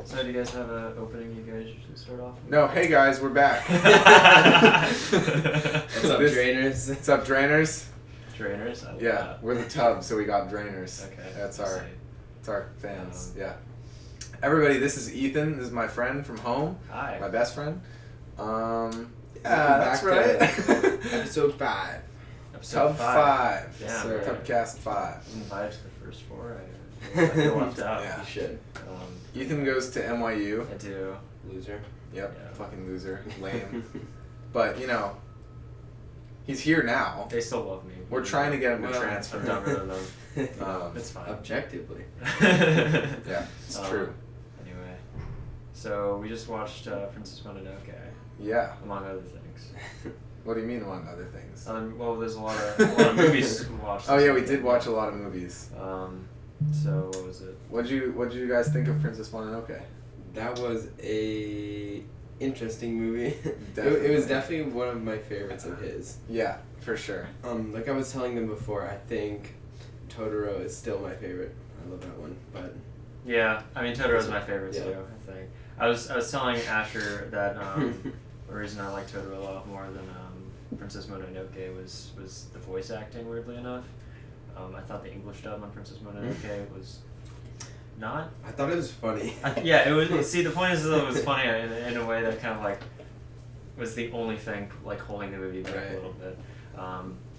So do you guys have an opening you guys usually start off with? No, hey guys, we're back. What's up, Drainers? What's up, Drainers? Drainers? Yeah, we're the Tub, so we got Drainers. Okay. That's our fans. Yeah. Everybody, this is Ethan. This is my friend from home. Hi. My best friend. Yeah, Back that's right. Episode 5. Episode Tub 5. Yeah, sir. Tubcast 5. Invited to the first 4. I feel left out. Yeah. You should. Ethan goes to NYU. I do. Loser. Yep, Yeah. fucking loser. Lame. But, you know, he's here now. They still love me. We're trying to get him to I'm transfer. dumber than them. It's fine. Objectively. Yeah, it's true. Anyway, so we just watched Princess Mononoke, Yeah. among other things. What do you mean, among other things? Well, there's a lot of movies we watched. Oh this yeah, we weekend. did watch a lot of movies. So what was it? What did you guys think of Princess Mononoke? That was a interesting movie. Definitely. It was definitely one of my favorites of his. Yeah, for sure. Like I was telling them before, I think Totoro is still my favorite. I love that one, but Yeah, I mean Totoro's my favorite Yeah. too. I think I was telling Asher that the reason I like Totoro a lot more than Princess Mononoke was the voice acting. Weirdly enough, I thought the English dub on Princess Mononoke was not. I thought it was funny. Yeah, it was. See, the point is that it was funny in a way that kind of like was the only thing like holding the movie back Right. a little bit.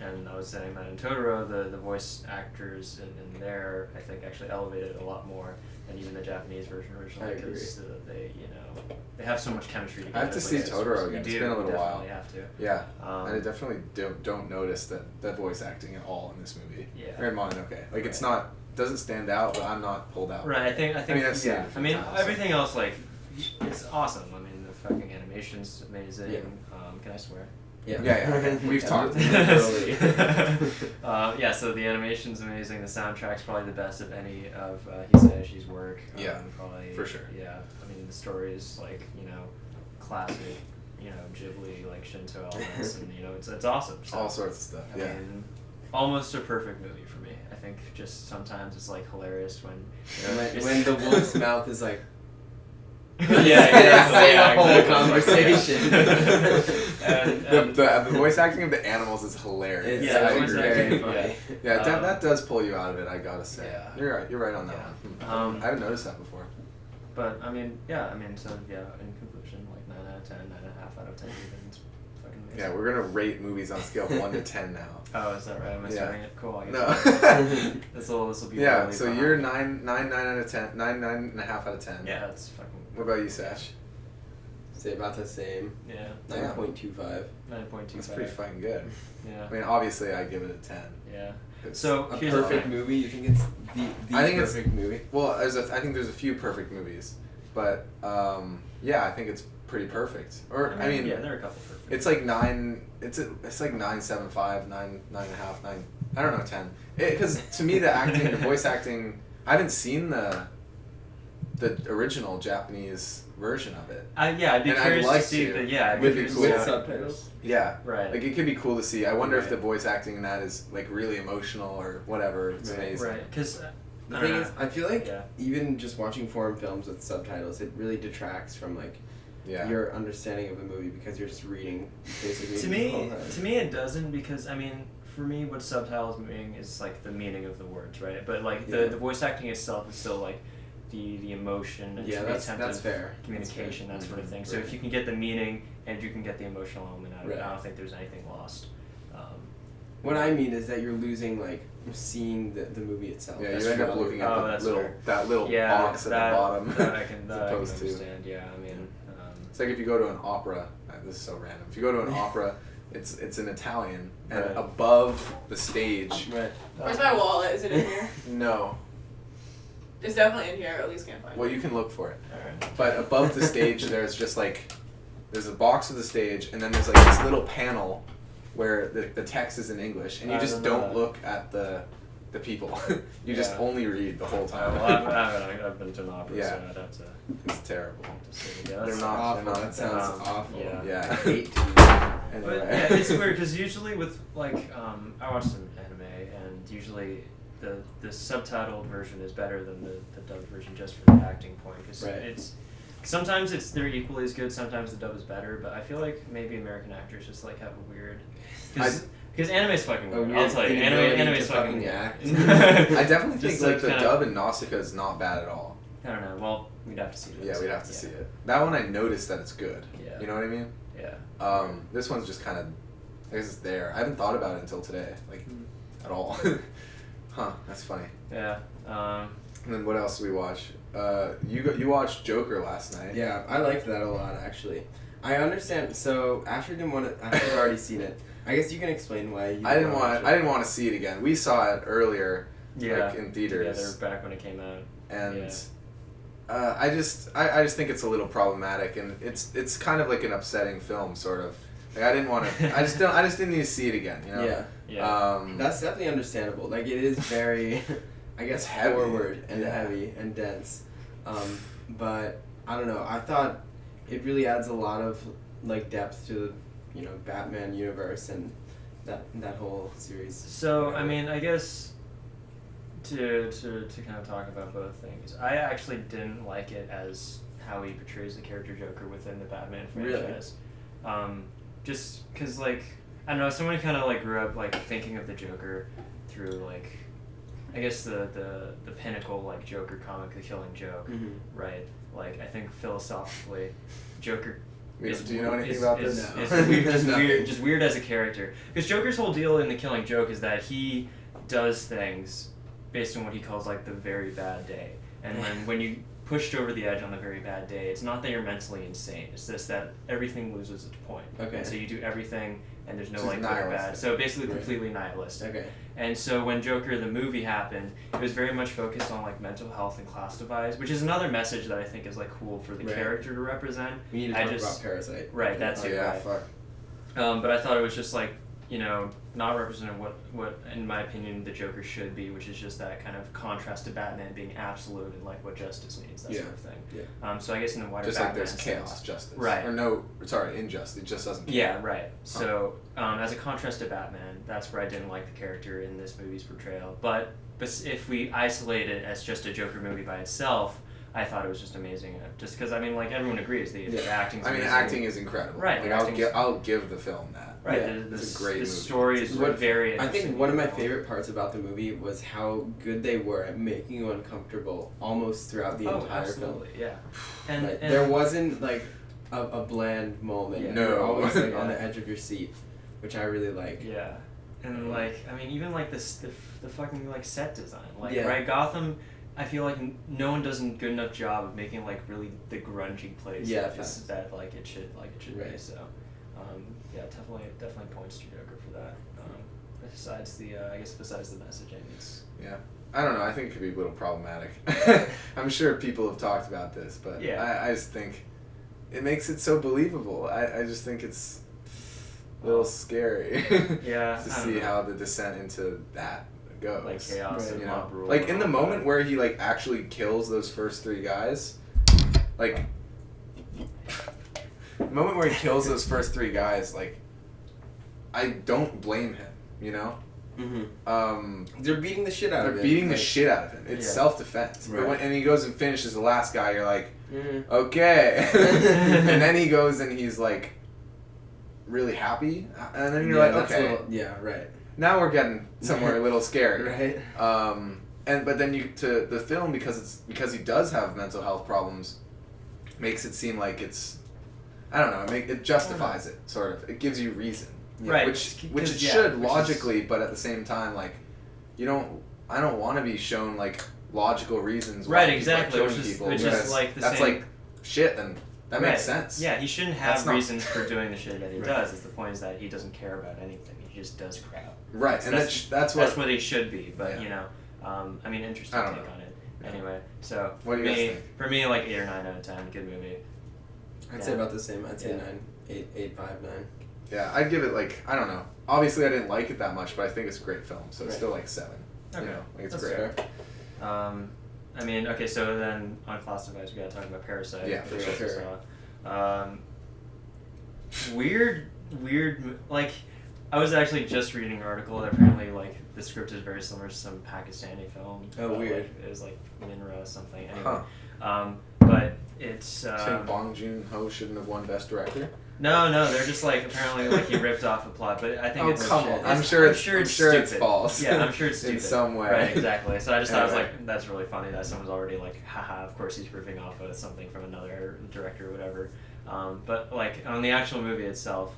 And I was saying that in Totoro, the voice actors in there, I think, actually elevated it a lot more than even the Japanese version originally, I agree. because they they have so much chemistry together. I have to see Totoro again. It's been a little while. You definitely have to. Yeah, Um, and I definitely don't notice that voice acting at all in this movie. Yeah. Or in Mononoke. Like it's Right. not doesn't stand out, but I'm not pulled out. Right, I think I mean, I've seen it a few I mean, times, everything else, like, it's awesome. I mean, the fucking animation's amazing. Yeah. Can I swear? Yeah. Yeah. We've talked. Yeah, so the animation's amazing. The soundtrack's probably the best of any of Hisayashi's work. Yeah, probably, for sure. Yeah, I mean, the story is like, classic, Ghibli, like Shinto elements, and it's awesome. So, All sorts of stuff. I Yeah. mean, almost a perfect movie for me. I think just sometimes it's like hilarious when When the wolf's mouth is like. yeah, Say yeah, the whole exactly. conversation. and The voice acting of the animals is hilarious. It's Yeah, I the voice agree. acting, funny. Yeah, that does pull you out of it. I gotta say. Yeah. You're right on that Yeah. one. I haven't noticed that before. But I mean, so in conclusion, like 9 out of 10, 9.5 out of 10 even. It's fucking amazing. Yeah, we're gonna rate movies on a scale of 1 to 10 now. Oh, is that right? Am I Yeah. starting it? Cool. I guess. No. This will be. Yeah, really so fun. you're 9 out of 10, 9.5 out of 10. Yeah, that's fucking. What about you, Satch? Say about the same. Yeah. 9.25. 9.25. That's pretty fucking good. Yeah. I mean, obviously, I give it a 10. Yeah. It's- So A here's the perfect thing. movie? You think it's the I think it's- perfect movie? Well, I think there's a few perfect movies, but yeah, I think it's pretty perfect. Or I mean, yeah, there are a couple perfect. it's like 9. It's like 9.75, 9.5, 9. I don't know, 10. Because to me, the acting, the voice acting, I haven't seen the original Japanese version of it. Yeah, I'd be And I'd curious like to see to. the I'd be With- curious to with see how it subtitles? compares. Yeah. Right. Like it could be cool to see. I wonder if Right. the voice acting in that is like really emotional or whatever. It's Right. amazing. Right, because The thing is, I feel like Yeah. even just watching foreign films with subtitles, it really detracts from like Yeah. your understanding of the movie because you're just reading basically. to the me, whole time. to me, it doesn't, because I mean, for me, what subtitles mean is like the meaning of the words, right? But like Yeah. the voice acting itself is still like the emotion and Yeah, the that's attempt of fair. communication, that That's sort of fair. thing. So if you can get the meaning and you can get the emotional element out of it, Right. I don't think there's anything lost. What I mean is that you're losing like seeing the movie itself. Yeah, That's you end up true. looking at Oh, the that's little fair. that little Yeah, box at the bottom. that I can as opposed to. understand. Yeah, I mean, It's like if you go to an opera. This is so random. If you go to an opera, it's in Italian, and Right. above the stage. Right. Where's my wallet? Is it in here? No. It's definitely in here. At least can't find Well, it. you can look for it. alright. But above the stage, there's just like there's a box of the stage, and then there's like this little panel where the text is in English, and you I just don't know don't that. look at the people. You just Yeah. only read the whole time. Well, I've been to an opera, Yeah. so I'd have to It's terrible. say yeah, They're that's not- Awful. they're not- That sounds um, awful. yeah. Yeah. I hate to. But Anyway. yeah, it's weird because usually with like I watch some anime, and usually the subtitled version is better than the dubbed version just for the acting point, because Right. sometimes they're equally as good, sometimes the dub is better, but I feel like maybe American actors just like have a weird, because anime's fucking weird. I'll tell you, anime's fucking weird. act. I definitely think Just like the kinda- dub in Nausicaa is not bad at all. I don't know. Well, we'd have to see it. Yeah, we'd have to see it. That one I noticed that it's good. Yeah. You know what I mean? Yeah. This one's just kind of, I guess it's there. I haven't thought about it until today, like, at all. Huh, that's funny. Yeah. And then what else do we watch? You watched Joker last night. Yeah, I liked that a lot actually. I understand. So Asher didn't want to. Asher's already seen it. I guess you can explain why. I didn't want to see it again. We saw it earlier, Yeah. like in theaters. Together back when it came out. And Yeah. I just think it's a little problematic, and it's kind of like an upsetting film, sort of. Like I didn't want to. I just didn't need to see it again. You know. Yeah. Yeah. That's definitely understandable. Like it is very, I guess, It's heavy. forward and Yeah. heavy and dense. But I don't know. I thought it really adds a lot of like depth to the, Batman universe and that whole series. So I mean, I guess to kind of talk about both things, I actually didn't like it as how he portrays the character Joker within the Batman franchise. Really? Just because, like, I don't know, someone kind of like grew up like thinking of the Joker through like, I guess the pinnacle like Joker comic, The Killing Joke, right? Like I think philosophically, Joker. Do you know anything about this? Is No. weird, just weird as a character. Because Joker's whole deal in The Killing Joke is that he does things based on what he calls like the very bad day, and when you pushed over the edge on the very bad day, it's not that you're mentally insane. It's just that everything loses its point. Okay. And so you do everything, and there's no So like it's good or bad. nihilistic. So basically, Right. completely nihilistic. Okay. And so when Joker the movie happened, it was very much focused on like mental health and class divides, which is another message that I think is like cool for the Right. character to represent. We need to I talk just- about Parasite. Right, that's Oh, it. yeah, Right. fuck. But I thought it was just like, not representing what in my opinion the Joker should be, which is just that kind of contrast to Batman being absolute and like what justice means, that Yeah. sort of thing. Yeah. So I guess in the wider Just Batman like there's chaos, sense- justice. Right. Or no, sorry, injustice. It just doesn't. Yeah, right. So as a contrast to Batman, that's where I didn't like the character in this movie's portrayal. But if we isolate it as just a Joker movie by itself, I thought it was just amazing. Just because, I mean, like, everyone agrees the acting's I mean, amazing. acting is incredible. Right, Like, the acting's- I'll give the film that. Right, Yeah, it's a great the movie. story is What- very I interesting. think one of my favorite parts about the movie was how good they were at making you uncomfortable almost throughout the entire absolutely, film. yeah. And, Like, and there wasn't like a bland moment. Yeah. You were No. always like on Yeah. the edge of your seat, which I really like. Yeah, and like I mean, even like the fucking like set design, like Yeah. right, Gotham. I feel like no one does a good enough job of making like really the grungy place Yeah, that like it should be. Right. So, yeah, definitely points to Joker for that. Besides the messaging, it's Yeah. I don't know. I think it could be a little problematic. I'm sure people have talked about this, but Yeah. I just think it makes it so believable. I just think it's a little scary Yeah, to I don't see know. how the descent into that goes. like chaos Right. and You mob know, rule. like and in the all moment that. where he like actually kills those first three guys, like the moment where he kills those first three guys, like I don't blame him. You know, They're beating the shit out of they're him. beating the like- shit out of him. It's Yeah. self-defense. Right. But and he goes and finishes the last guy, you're like, Mhm. okay. And then he goes and he's like really happy, and then you're Yeah, like, that's a okay, little- yeah, right. now we're getting somewhere a little scary. Right. But then the film because he does have mental health problems, makes it seem like it's, I don't know, it justifies it sort of. It gives you reason, Right, Which it 'cause, yeah, should which is- logically, but at the same time, like, I don't want to be shown like logical reasons why Right, people exactly, are which killing is- people. which is, because like, the that's same- like shit. Then that Right. makes sense. Yeah, he shouldn't That's have not- reasons for doing the shit that he Right. does. Is the point is that he doesn't care about anything. He just does crap. Right, So and that's what. That's what he should be. But Yeah. I mean, interesting I don't take know. on it. Yeah. Anyway, so What do you guys think? for me, like 8 or 9 out of 10. Good movie. I'd say Yeah. about the same. I'd say Yeah. 9, 8, 8, 5, 9. Yeah, I'd give it like, I don't know. Obviously, I didn't like it that much, but I think it's a great film, so it's Right. still like 7. Okay, You know, like it's that's great. fair. I mean, okay, so then on class device, we gotta talk about Parasite. Yeah, which for we also sure. saw. Weird, like, I was actually just reading an article that apparently like the script is very similar to some Pakistani film. Oh, weird. Like, it was like Minra or something. Anyway, Huh. But it's. Saying Bong Joon-ho shouldn't have won Best Director? No, they're just like apparently like he ripped off a plot, but I think it's come on. shit. I'm sure it's stupid. false. Yeah, I'm sure it's stupid. In some way. Right, exactly. So I just thought it was Anyway. like that's really funny that someone's already like, haha, of course he's ripping off of something from another director or whatever. But like on the actual movie itself,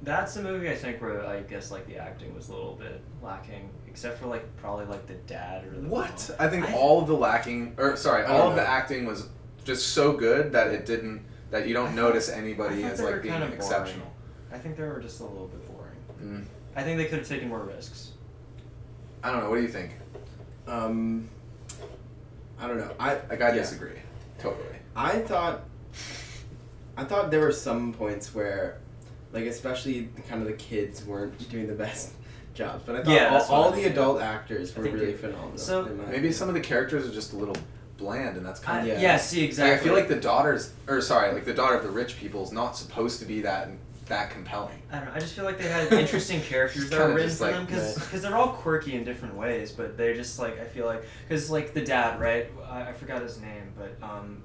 that's a movie I think where I guess like the acting was a little bit lacking, except for like probably like the dad or the What? mom. I think all of the all of the acting was just so good that it didn't, that you don't notice anybody I thought as they were like being kind of exceptional. boring. I think they were just a little bit boring. Mm. I think they could have taken more risks. I don't know. What do you think? I don't know. I disagree. Totally. I thought there were some points where, like, especially kind of the kids weren't doing the best jobs, but I thought all the adult actors were really phenomenal. So maybe some of the characters are just a little bland, and that's kind of yeah. See, exactly. Like, I feel like the daughter of the rich people is not supposed to be that compelling. I don't know. I just feel like they had interesting characters that were written just for like- them because they're all quirky in different ways, but they're just like I feel like because like the dad, right? I forgot his name, but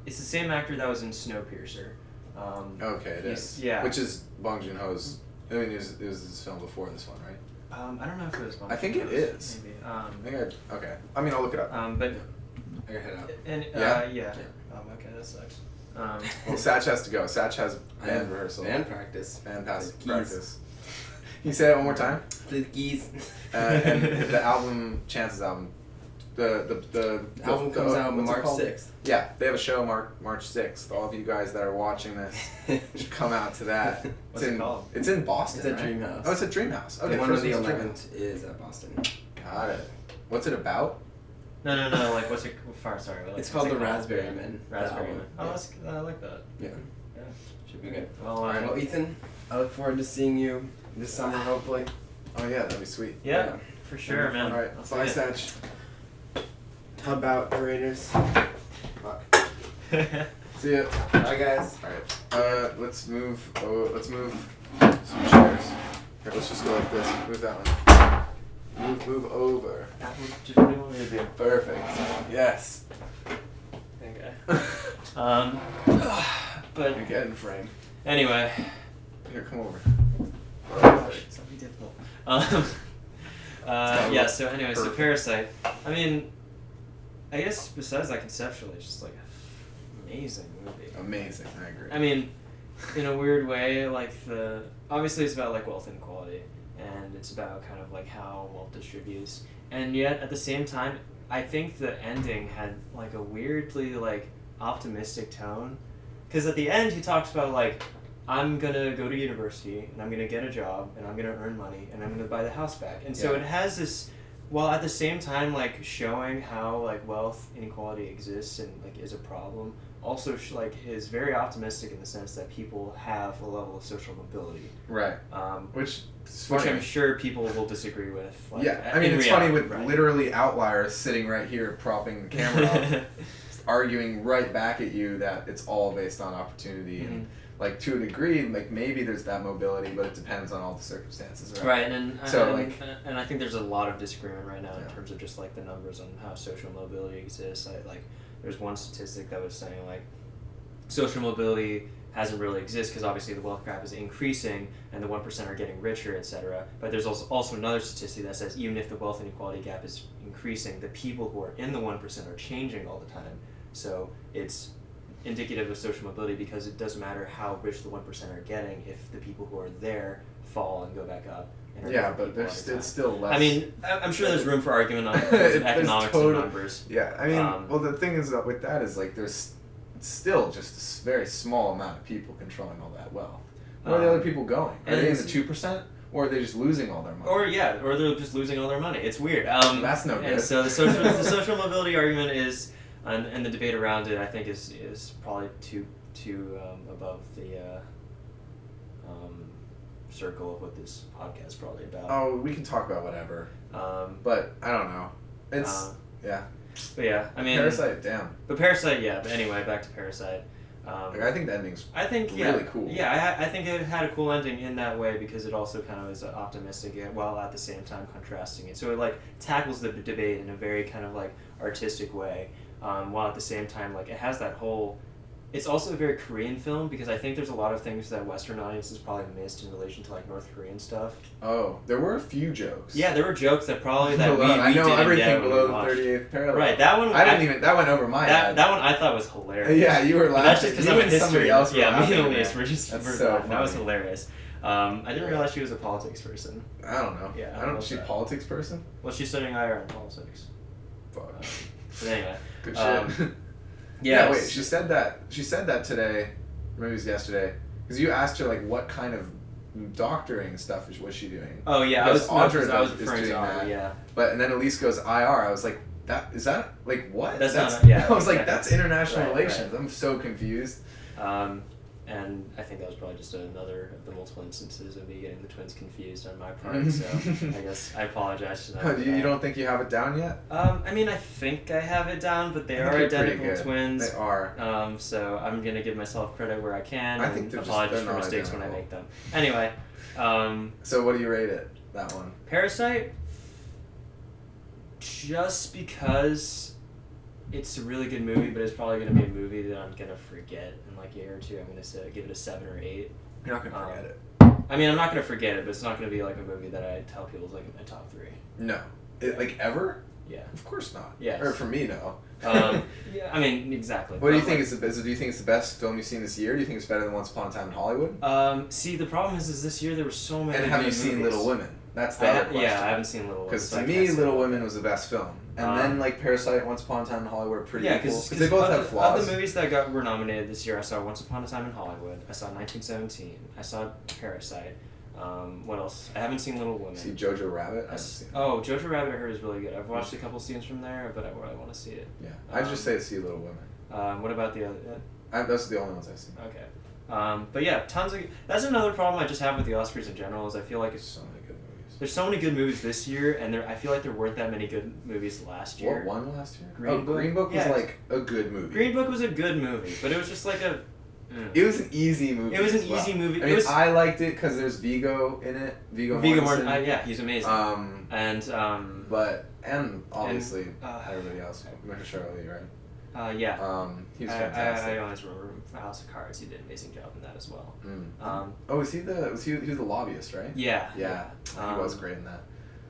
it's the same actor that was in Snowpiercer. Okay, it is. Yeah. Which is Bong Joon-ho's. I mean, it was his film before this one, right? I don't know if it was. I think it is. Maybe. Okay. I mean, I'll look it up. But I gotta head out. and Yeah? Okay, that sucks. Well, Satch has to go. Satch has band rehearsal. Band practice. Band Keys. practice. Can you say that one more time? The keys. And the album, Chance's album, the album comes out what's it March called? 6th. Yeah, they have a show March 6th. All of you guys that are watching this should come out to that. What's it called? It's in Boston, It's at right? Dreamhouse. Oh, it's at Dreamhouse. Okay, The one on first the one's at 11th is at Boston. Dreamhouse. Got it. What's it about? No. Like what's it? Sorry. Like, It's what's called it The Raspberry Men. Raspberry The Man. album. Oh, Yeah. I like that. Yeah. Yeah. Should be good. Well, Well, Ethan, I look forward to seeing you this summer, hopefully. Oh yeah, that'd be sweet. yeah, for sure, man. All right, I'll see bye, ya. Satch. How about Raiders? Fuck. See ya. Bye, guys. All right. Let's move some chairs. Here, let's just go like this. Move that one. Move over. Just what do you want me to do? Perfect. Yes. Okay. But You get in frame. anyway. Here, come over. Gosh, it's gonna be difficult. gotta Yeah. look So anyway, so perfect. Parasite. I mean, I guess besides that, conceptually, it's just like an amazing movie. Amazing. I agree. I mean, in a weird way, like obviously it's about like wealth inequality, and it's about kind of like how wealth distributes, and yet at the same time, I think the ending had like a weirdly like optimistic tone, because at the end he talks about like I'm gonna go to university and I'm gonna get a job and I'm gonna earn money and I'm gonna buy the house back, and so Yeah. it has this. While at the same time, like showing how like wealth inequality exists and like is a problem, also like is very optimistic in the sense that people have a level of social mobility, Right. which Is I'm funny. sure people will disagree with. Like, Yeah, I mean, in it's reality, funny with right? literally outliers sitting right here propping the camera up, arguing right back at you that it's all based on opportunity. And, like, to a degree, like, maybe there's that mobility, but it depends on all the circumstances, right? Right, and So, and I think there's a lot of disagreement right now in Yeah. terms of just like the numbers on how social mobility exists. There's one statistic that was saying like social mobility hasn't really existed because obviously the wealth gap is increasing and the 1% are getting richer, etc. But there's also another statistic that says even if the wealth inequality gap is increasing, the people who are in the 1% are changing all the time. So it's indicative of social mobility because it doesn't matter how rich the 1% are getting if the people who are there fall and go back up. And are Yeah, different but people there's all the it's time. still less. I mean, I'm sure there's room for argument on terms of There's economics total- and numbers. Yeah, I mean, Um, the thing is that with that is like there's still just a very small amount of people controlling all that wealth. Where are the other people going? Are they in the 2%, or are they just losing all their money? Or they're just losing all their money. It's weird. That's no And good. so the social mobility argument is, and the debate around it, I think is probably too above the circle of what this podcast is probably about. Oh, we can talk about whatever, but I don't know. It's yeah. But yeah, I mean, Parasite, damn. But Parasite, yeah. But anyway, back to Parasite. Like, I think the ending's really really cool. Yeah, I think it had a cool ending in that way because it also kind of is optimistic while at the same time contrasting it. So it like tackles the debate in a very kind of like artistic way, while at the same time like it has that whole. It's also a very Korean film because I think there's a lot of things that Western audiences probably missed in relation to like North Korean stuff. Oh, there were a few jokes. Yeah, there were jokes that probably that we I know didn't everything get when below we the watched. 38th parallel. Right, that one. That went over my head. That one I thought was hilarious. Yeah, you were laughing. But that's just because You I'm a and history. somebody else were Yeah, me laughing and at Elise that. were just That's were so laughing. That was funny. hilarious. I didn't realize she was a politics person. I don't know. Yeah, I I don't. love She's a that. politics person. Well, she's studying IR in politics. Fuck. But anyway. Good um, shit. Yeah. Wait. She said that today. Maybe it was yesterday. Because you asked her like what kind of doctoring stuff was she doing? Oh yeah, Because I was is referring to doing Audrey. that. Yeah. But and then Elise goes IR. I was like, is that like what? That's not- yeah, I was like, exactly. that's international Right, relations. right. I'm so confused. And I think that was probably just another of the multiple instances of me getting the twins confused on my part. So I guess I apologize to them. You don't think you have it down yet? I mean, I think I have it down, but they I think are you're pretty identical good. twins. They are. So I'm gonna give myself credit where I can I and think they're apologize for not mistakes when I identical. make them. Anyway, So what do you rate it? That one? Parasite. Just because it's a really good movie, but it's probably gonna be a movie that I'm gonna forget in like a year or two. I'm gonna give it a 7 or 8. You're not gonna forget it. I mean, I'm not gonna forget it, but it's not gonna be like a movie that I tell people is like in my top 3. No. Like ever? Yeah. Of course not. Yes. Or for me, no. Yeah, I mean, exactly. What do you But, think like, do you think it's the best film you've seen this year? Do you think it's better than Once Upon a Time in Hollywood? See, the problem is this year there were so many. And have good you seen movies. Little Women? That's the other question. Yeah, I haven't seen Little Women. Because so to I me, can't say Little that. Women was the best film, and then like Parasite, and Once Upon a Time in Hollywood are pretty Yeah, equal. because they both have flaws. Of the movies that were nominated this year, I saw Once Upon a Time in Hollywood. I saw 1917. I saw Parasite. What else? I haven't seen Little Women. See Jojo Rabbit? I haven't seen it. Oh, Jojo Rabbit I heard is really good. I've watched a couple scenes from there, but I really want to see it. Yeah, I'd just say see Little Women. What about the other? Those are the only ones I've seen. Okay. But yeah, tons of. That's another problem I just have with the Oscars in general is I feel like There's so many good movies. there's so many good movies this year, and I feel like there weren't that many good movies last year. What won last year? Green Book? Green Book was Yeah. like a good movie. Green Book was a good movie, but it was just like a. It was an easy movie. It was an as well. easy movie. I It mean, was- I liked it because there's Viggo in it. Viggo Viggo Mortensen. Mortensen, yeah, he's amazing. And And obviously and, everybody else. Mahershala Ali, right? yeah. He was I fantastic. always remember House of Cards. He did an amazing job in that as well. Oh, was he he was the lobbyist, right? Yeah. Yeah, he was great in that.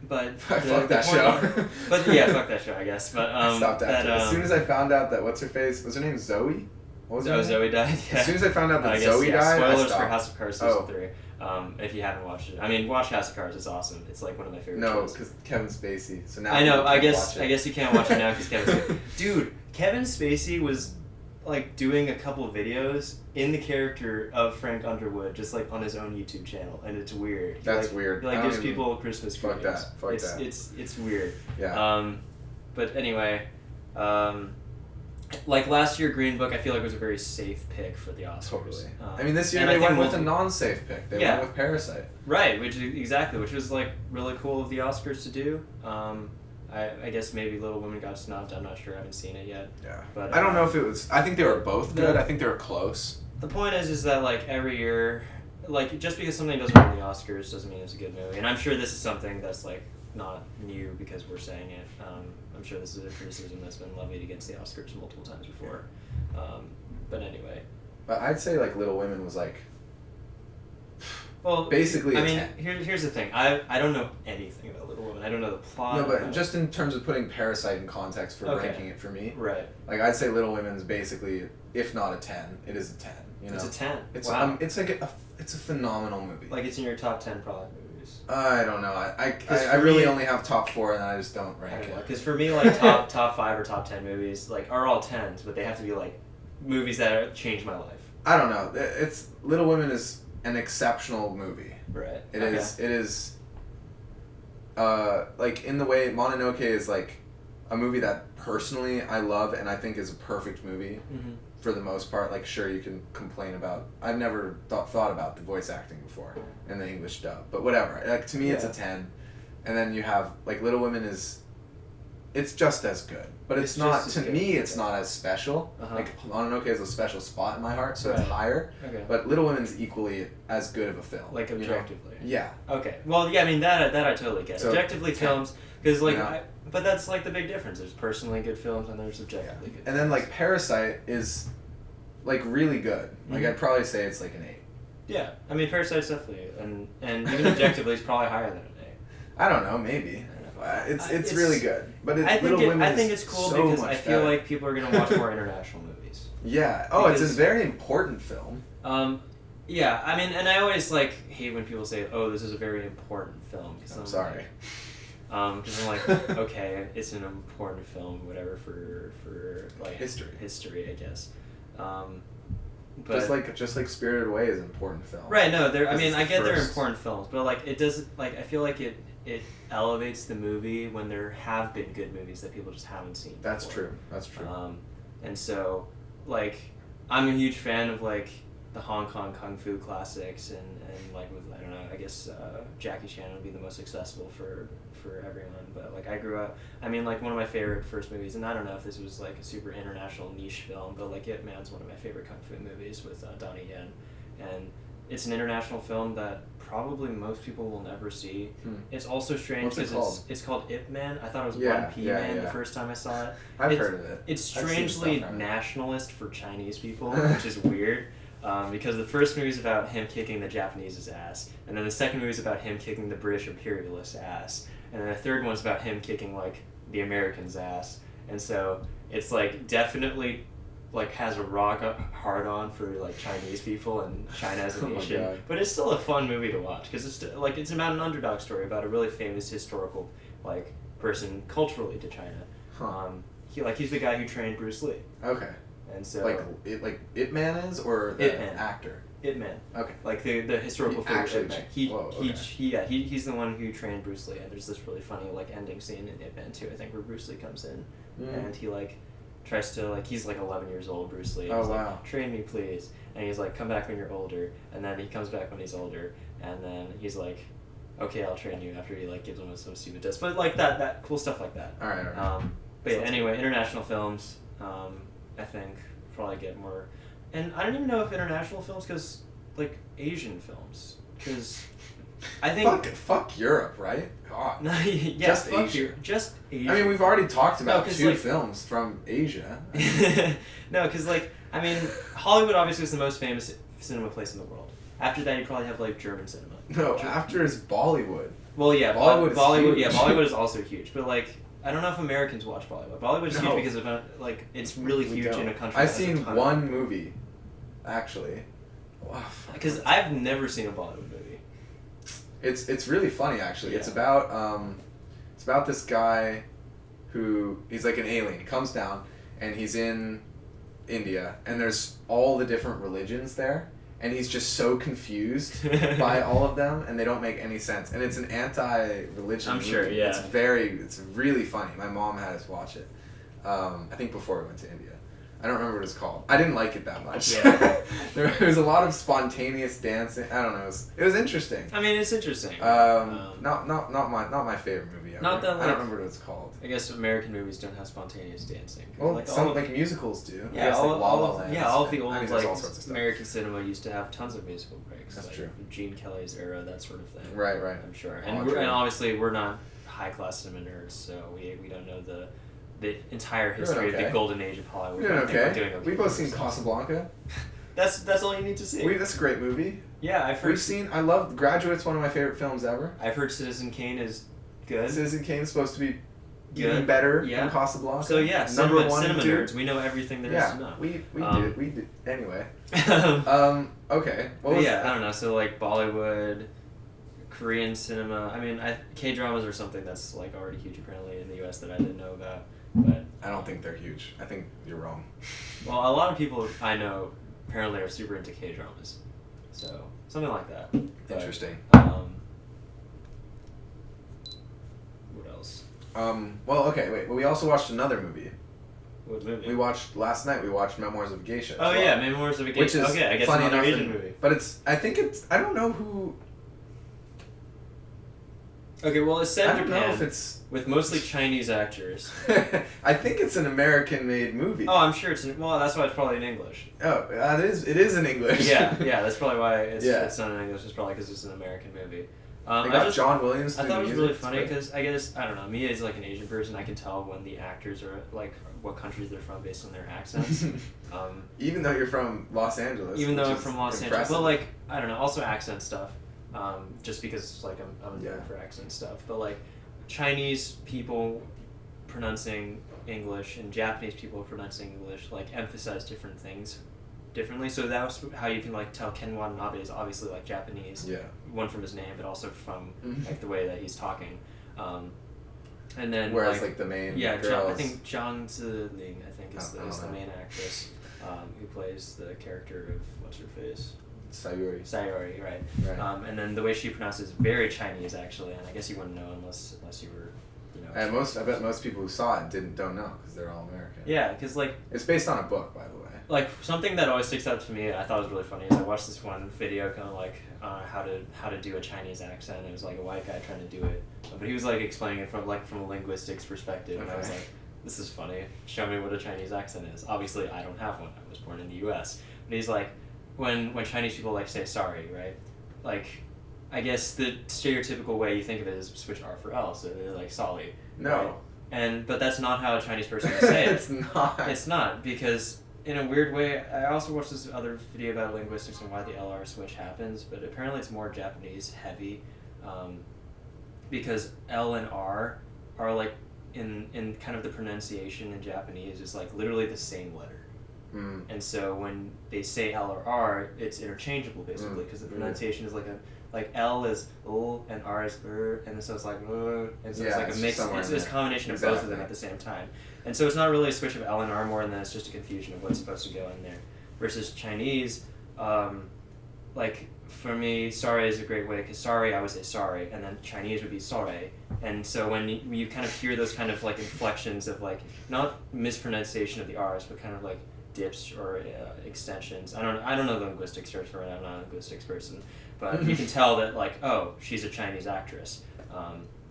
But Fuck that show. But yeah, fuck that show, I guess. But I stopped after. As soon as I found out that what's her face was her name Zoe. What was her name? Zoe died. Yeah. As soon as I found out that I guess, Zoe died, I spoilers stopped. for House of Cards season Oh. 3. If you haven't watched it, I mean, watch House of Cards. It's awesome. It's like one of my favorite No, shows. because Kevin Spacey. So now I know. I can't guess. watch it. I guess you can't watch it now because Kevin. Dude, Kevin Spacey was like doing a couple of videos in the character of Frank Underwood, just like on his own YouTube channel, and it's weird. He, That's like, weird. He like I don't gives even- people Christmas Fuck greetings. that. Fuck that. It's weird. Yeah. But anyway, like last year, Green Book, I feel like was a very safe pick for the Oscars. Totally. I mean, this year and I they think went with a multiple- non-safe pick. They Yeah. went with Parasite. Right, which was like really cool of the Oscars to do. I guess maybe Little Women got snubbed. I'm not sure. I haven't seen it yet. Yeah. But I don't know if it was. I think they were both good. The- I think they were close. The point is that like every year, like just because something doesn't win the Oscars doesn't mean it's a good movie. And I'm sure this is something that's like not new because we're saying it. I'm sure this is a criticism that's been levied against the Oscars multiple times before. But anyway. But I'd say like Little Women was like. Well, Basically I a mean, 10. here's the thing. I don't know anything about Little Women. I don't know the plot. No, I don't but know- just in terms of putting Parasite in context for Okay. ranking it for me, right. like I'd say Little Women is basically, if not a 10, it is a 10. You know, It's a 10. It's Wow. it's like it's a phenomenal movie. Like it's in your top 10 probably movies. I don't know. I 'Cause I for really me- only have top 4 and I just don't rank it. Because for me, like top 5 or top 10 movies like are all 10s, but they have to be like movies that changed my life. I don't know. It's Little Women is an exceptional movie. Right. It is. Like in the way Mononoke is like a movie that personally I love and I think is a perfect movie Mm-hmm. for the most part. Like sure you can complain about. I've never thought about the voice acting before in the English dub, but whatever. Like to me it's a 10, and then you have like Little Women is it's just as good, but it's It's not. just as To good, me, it's okay. not as special. Uh-huh. Like Mononoke has a special spot in my heart, so it's Right. higher. Okay. But Little Women's equally as good of a film. Like you know? objectively. Yeah. Okay. Well, yeah. I mean that I totally get. So, Objectively 10. films, because like, Yeah. but that's like the big difference. There's personally good films and there's objectively good. And then films. like Parasite is, like really good. Like Mhm. I'd probably say it's like an 8. Yeah, I mean Parasite's definitely, and even objectively, it's probably higher than an A. I don't know, maybe. I don't know. It's really good, but I think Little Women I think is it's cool so because much I feel better. like people are gonna watch more international movies. Yeah. Oh, it's Because- a very important film. Yeah, I mean, and I always like hate when people say, "Oh, this is a very important film." Cause I'm sorry. Because I'm like, okay, it's an important film, whatever for like History, I guess. But Just like Spirited Away is an important film. right, no, I This mean, is I the get they're first- important films, but like it doesn't like I feel like it elevates the movie when there have been good movies that people just haven't seen. That's before. true. That's true. And so, like, I'm a huge fan of like the Hong Kong kung fu classics, and like with I don't know, I guess Jackie Chan would be the most accessible for everyone. But like I grew up, I mean, like one of my favorite first movies, and I don't know if this was like a super international niche film, but like Ip Man's one of my favorite kung fu movies with Donnie Yen, and it's an international film that probably most people will never see. It's also strange What's it because called? it's called Ip Man. I thought it was Yeah, 1P yeah, Man yeah. the first time I saw it. I've it's- heard of it. It's I've seen strangely stuff from it. nationalist for Chinese people, which is weird. Because the first movie is about him kicking the Japanese's ass, and then the second movie is about him kicking the British imperialist ass, and then the third one's about him kicking like the Americans' ass. And so it's like definitely like has a hard on for like Chinese people and China as a Oh my nation, God. but it's still a fun movie to watch because it's like it's about an underdog story about a really famous historical like person culturally to China. Huh. He's the guy who trained Bruce Lee, Okay. and so Like Ip Man is, or the Ip Man. actor. Ip Man. Okay. Like the historical He figure. actually Ip Man. changed- whoa, okay. He's the one who trained Bruce Lee, and there's this really funny like ending scene in Ip Man 2, I think, where Bruce Lee comes in and he like tries to like he's like 11 years old, Bruce Lee. And Oh, he's wow. like, train me please, and he's like, come back when you're older, and then he comes back when he's older, and then he's like, okay, I'll train you after he like gives him some stupid test, but like that cool stuff like that. All right. But yeah, Sounds anyway, international films, I think probably get more, and I don't even know if international films, because like Asian films, because I think Fuck Europe, right? God. no, yeah, Just fuck Asia. you, just Asia. I mean, we've already talked about 'cause, 2 like- films from Asia. No, because like I mean, Hollywood obviously is the most famous cinema place in the world. After that, you probably have like German cinema. No, after is Bollywood. Well, yeah, Bollywood is Bollywood, huge. yeah, Bollywood is also huge, but like I don't know if Americans watch Bollywood. Bollywood is No. huge because of like it's really We huge don't. in a country. I've that has a seen ton of- one movie, actually. Wow, fuck. Because I've never seen a Bollywood movie. It's really funny actually. It's Yeah. about this guy who he's like an alien. He comes down and he's in India and there's all the different religions there and he's just so confused by all of them and they don't make any sense. And it's an anti-religion I'm movie. sure, yeah. It's really funny. My mom had us watch it. I think before we went to India. I don't remember what it's called. I didn't like it that much. Yeah. there was a lot of spontaneous dancing. I don't know. It was interesting. I mean, it's interesting. Not my favorite movie ever. Not that, I like- don't remember what it's called. I guess American movies don't have spontaneous dancing. 'Cause, Well, like, some all of- like musicals do. I yeah, guess, all, like La all La of, Land. yeah, all of the old I mean, there's all like sorts of stuff. American cinema used to have tons of musical breaks. That's like true. Gene Kelly's era, that sort of thing. Right. I'm sure, Audrey. and obviously we're not high class cinema nerds, so we don't know the entire history of okay. the golden age of Hollywood. We're but I doing think we're okay. doing okay. We've both for seen ourselves. Casablanca. That's all you need to see. That's a great movie. Yeah, I've heard. I love Graduate's one of my favorite films ever. I've heard Citizen Kane is good. Citizen Kane's supposed to be Good. even better Yeah. than Casablanca. So yeah, Number cinema one, two. nerds. We know everything there is Yeah, to know. we Um, did anyway. But Okay. What was yeah, I don't know. So like Bollywood, Korean cinema. I mean, K dramas are something that's like already huge apparently in the U.S. that I didn't know about. But I don't think they're huge. I think you're wrong. well, a lot of people I know apparently are super into K dramas. So something like that. But, Interesting. What else? Well, okay, wait. Well, we also watched another movie. What movie? We watched last night. We watched Memoirs of a Geisha. Oh as well, yeah, Memoirs of a Geisha. which is okay, I guess funny another enough. Asian movie. But I think it's. I don't know who. Okay, well, it's set I in don't know Japan if it's. with mostly Chinese actors. I think it's an American-made movie. Oh, I'm sure it's well. That's why it's probably in English. Oh, it is. It is in English. Yeah, that's probably why it's Yeah. it's not in English. It's probably because it's an American movie. They got John Williams. I to thought it do was music. really It's funny great. because I guess I don't know. Me as like an Asian person, I can tell when the actors are like what countries they're from based on their accents. Even though you're from Los Angeles. Even though which I'm is from Los Angeles, impressive. but like I don't know. Also accent stuff. Just because like I'm a nerd Yeah. for accent stuff, but like Chinese people pronouncing English and Japanese people pronouncing English like emphasize different things differently. So that's how you can like tell Ken Watanabe is obviously like Japanese. Yeah. One from his name, but also from Mhm. like the way that he's talking. And then Whereas like the main girl I is- think Zhang Ziling I think is I don't the know. main actress who plays the character of what's her face. Sayuri. Sayori, right. Right. And then the way she pronounces it is very Chinese actually, and I guess you wouldn't know unless you were, you know. And I bet most people who saw it don't know because they're all American. Yeah, because like It's based on a book, by the way. like something that always sticks out to me, I thought was really funny, is I watched this one video kind of like how to do a Chinese accent. It was like a white guy trying to do it, but he was like explaining it from a linguistics perspective, and I was Okay. like, this is funny. Show me what a Chinese accent is. Obviously, I don't have one. I was born in the U.S. But he's like, when Chinese people like say sorry, right? Like, I guess the stereotypical way you think of it is switch R for L, so they're like sorry. No. Right? But that's not how a Chinese person would say it. It's not. It's not, because in a weird way, I also watched this other video about linguistics and why the LR switch happens, but apparently it's more Japanese heavy, because L and R are like in kind of the pronunciation in Japanese is like literally the same letter. Mm. And so when they say L or R, it's interchangeable basically, because the pronunciation is like L is L and R is and so it's like and so Yeah, it's like a it's mix. somewhere It's in this there. combination of both of them Exactly. at the same time, and so it's not really a switch of L and R more than it's just a confusion of what's supposed to go in there. Versus Chinese, like for me, sorry is a great way because sorry I would say sorry, and then Chinese would be sorry, and so when you kind of hear those kind of like inflections of like not mispronunciation of the R's, but kind of like dips or extensions. I don't know the linguistics terms for it. I'm not a linguistics person, but you can tell that like, oh, she's a Chinese actress.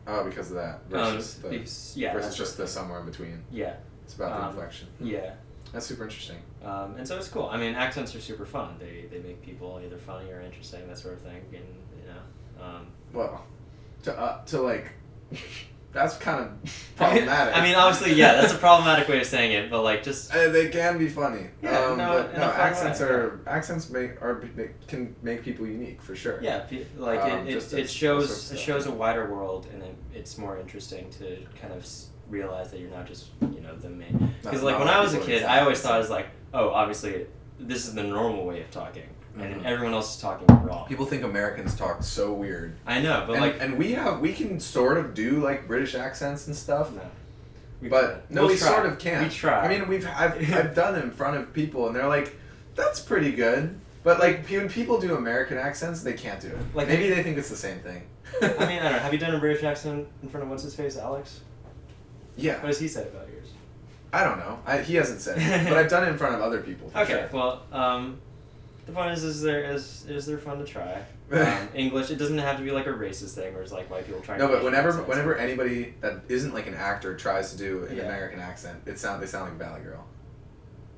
Oh, because of that versus versus versus just the somewhere in between. Yeah. It's about the inflection. Yeah. That's super interesting. And so it's cool. I mean, accents are super fun. They make people either funny or interesting, that sort of thing. And you know, Well, to like, that's kind of problematic. I mean, obviously, yeah, that's a problematic way of saying it, but like just They can be funny. Yeah, but in a fun way. Accents can make people unique for sure. yeah, like just it as- shows as it stuff, shows a yeah. wider world, and it's more interesting to kind of realize that you're not just the main. Because like not when all I was a people kid, exactly I always the thought it same. was like, oh, obviously this is the normal way of talking, and Mhm. everyone else is talking wrong. People think Americans talk so weird. I know, but And we can sort of do like British accents and stuff. no. But no, We'll we try. sort of can. We try. I mean, I've done it in front of people, and they're like, "That's pretty good." But like when people do American accents, they can't do it. Like, Maybe they think it's the same thing. I mean, I don't know. Have you done a British accent in front of what's his face, Alex? Yeah, What has he said about yours? I don't know. He hasn't said it, but I've done it in front of other people. For Okay, sure. well, the point is they're fun to try. English, it doesn't have to be like a racist thing where it's like white people trying No, to but Asian whenever accents. anybody that isn't like an actor tries to do an Yeah. American accent, they sound like Valley Girl.